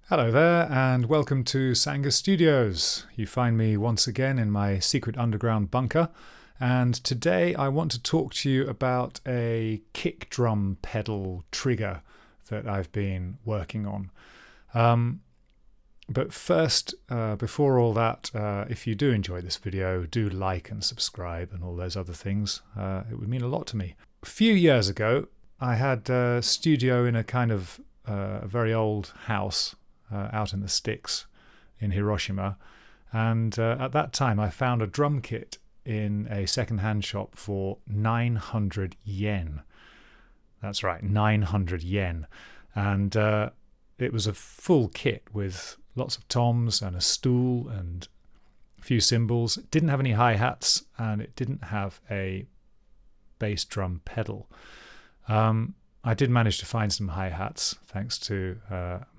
Hello there and welcome to Sanga Studios. You find me once again in my secret underground bunker, and today I want to talk to you about a kick drum pedal trigger that I've been working on. But first, before all that, if you do enjoy this video, do like and subscribe and all those other things. It would mean a lot to me. A few years ago, I had a studio in a kind of a very old house out in the sticks in Hiroshima, and at that time I found a drum kit in a second-hand shop for 900 yen. That's right, 900 yen. And it was a full kit with lots of toms and a stool and a few cymbals. It didn't have any hi-hats and it didn't have a bass drum pedal. I did manage to find some hi-hats thanks to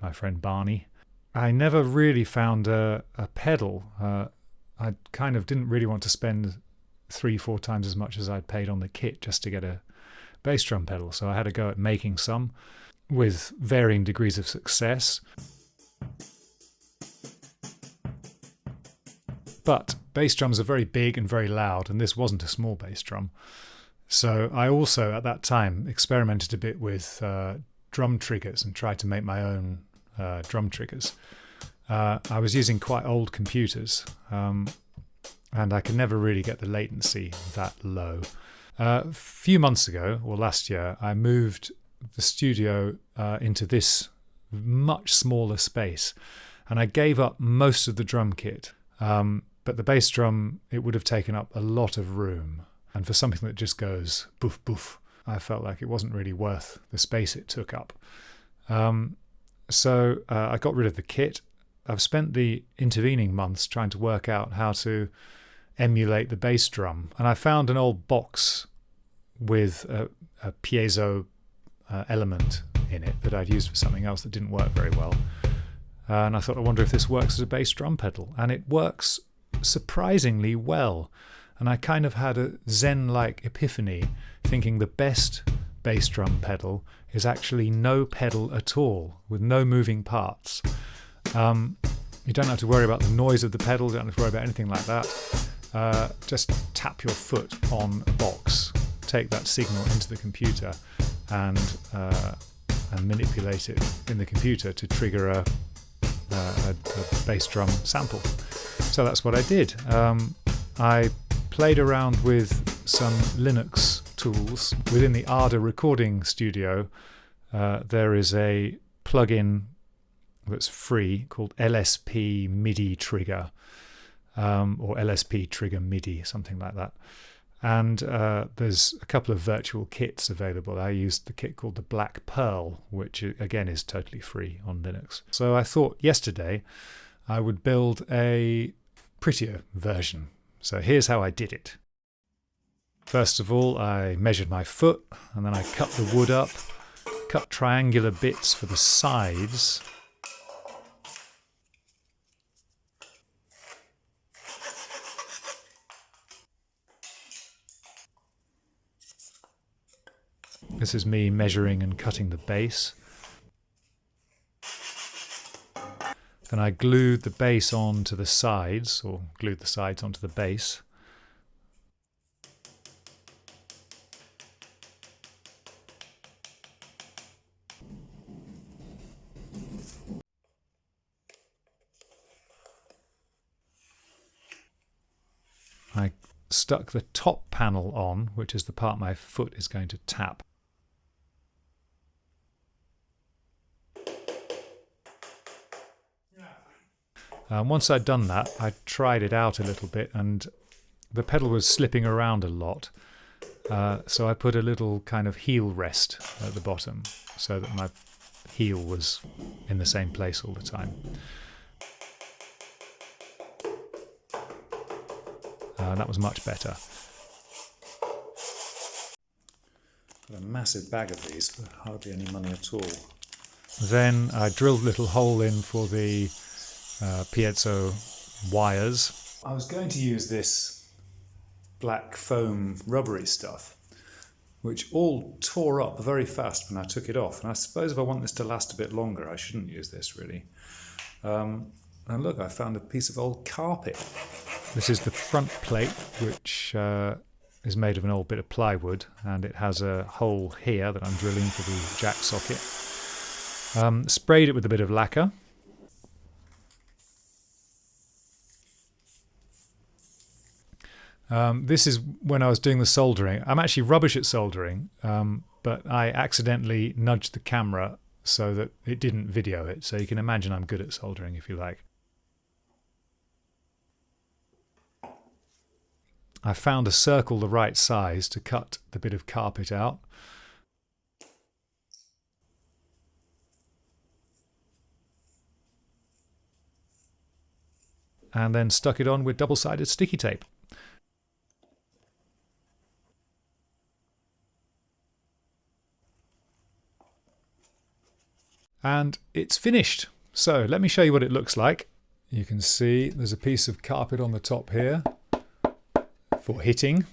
my friend Barney. I never really found a pedal. I kind of didn't really want to spend 3-4 times as much as I'd paid on the kit just to get a bass drum pedal, so I had a go at making some with varying degrees of success. But bass drums are very big and very loud, and this wasn't a small bass drum. So I also, at that time, experimented a bit with drum triggers and tried to make my own drum triggers. I was using quite old computers, and I could never really get the latency that low. A few months ago, or last year, I moved the studio into this much smaller space, and I gave up most of the drum kit. But the bass drum, it would have taken up a lot of room. And for something that just goes boof boof, I felt like it wasn't really worth the space it took up. So I got rid of the kit. I've spent the intervening months trying to work out how to emulate the bass drum. And I found an old box with a piezo element in it that I'd used for something else that didn't work very well. And I thought, I wonder if this works as a bass drum pedal. And it works surprisingly well. And I kind of had a Zen-like epiphany, thinking the best bass drum pedal is actually no pedal at all, with no moving parts. You don't have to worry about the noise of the pedal, you don't have to worry about anything like that. Just tap your foot on a box, take that signal into the computer, and manipulate it in the computer to trigger a bass drum sample. So that's what I did. I played around with some Linux tools. Within the Arda recording studio, there is a plugin that's free called LSP MIDI Trigger, or LSP Trigger MIDI, something like that. And there's a couple of virtual kits available. I used the kit called the Black Pearl, which again is totally free on Linux. So I thought yesterday I would build a prettier version. So here's how I did it. First of all, I measured my foot, and then I cut the wood up, cut triangular bits for the sides. This is me measuring and cutting the base. Then I glued the base onto the sides, or glued the sides onto the base. I stuck the top panel on, which is the part my foot is going to tap. Once I'd done that, I tried it out a little bit, and the pedal was slipping around a lot. So I put a little kind of heel rest at the bottom so that my heel was in the same place all the time. That was much better. Got a massive bag of these for hardly any money at all. Then I drilled a little hole in for the piezo wires. I was going to use this black foam rubbery stuff, which all tore up very fast when I took it off. And I suppose if I want this to last a bit longer, I shouldn't use this really. And look, I found a piece of old carpet. This is the front plate, which is made of an old bit of plywood, and it has a hole here that I'm drilling for the jack socket. Sprayed it with a bit of lacquer. This is when I was doing the soldering. I'm actually rubbish at soldering, but I accidentally nudged the camera so that it didn't video it. So you can imagine I'm good at soldering if you like. I found a circle the right size to cut the bit of carpet out. And then stuck it on with double-sided sticky tape. And it's finished. So let me show you what it looks like. You can see there's a piece of carpet on the top here for hitting.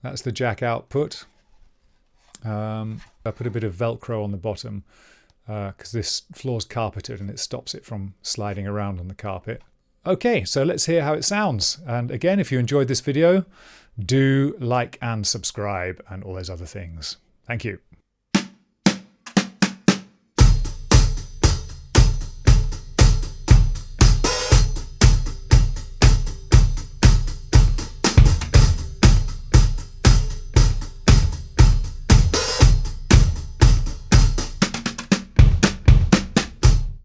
That's the jack output. I put a bit of Velcro on the bottom because this floor's carpeted and it stops it from sliding around on the carpet. Okay, so let's hear how it sounds. And again, if you enjoyed this video, do like and subscribe and all those other things. Thank you.